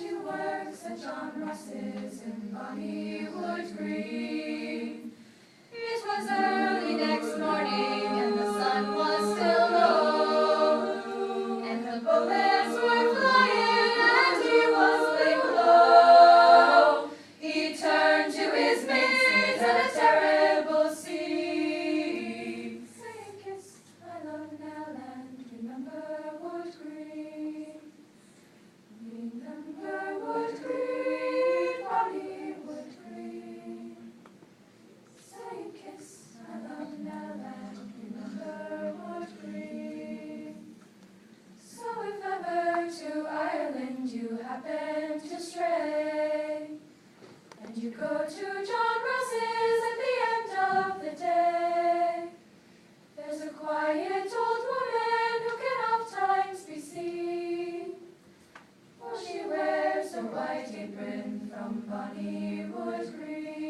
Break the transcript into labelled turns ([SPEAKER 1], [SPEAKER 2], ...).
[SPEAKER 1] She works at John Ross's in Bonnywood Green. It was early next morning, and the sun was still low, and the bullets were flying, and he was laid low. He turned to his mates at a terrible scene, saying, "Kiss my love Nell, and remember Wood Green. Remember Wood Green, Bonnywood Green." Saying, "Kiss my love Nell, and remember Wood Green." So if ever to Ireland you happen to stray, and you go to John Ross's at the end of the day, there's a quiet old woman who can oft-times be seen, for she wears a white apron from Bonnywood Green.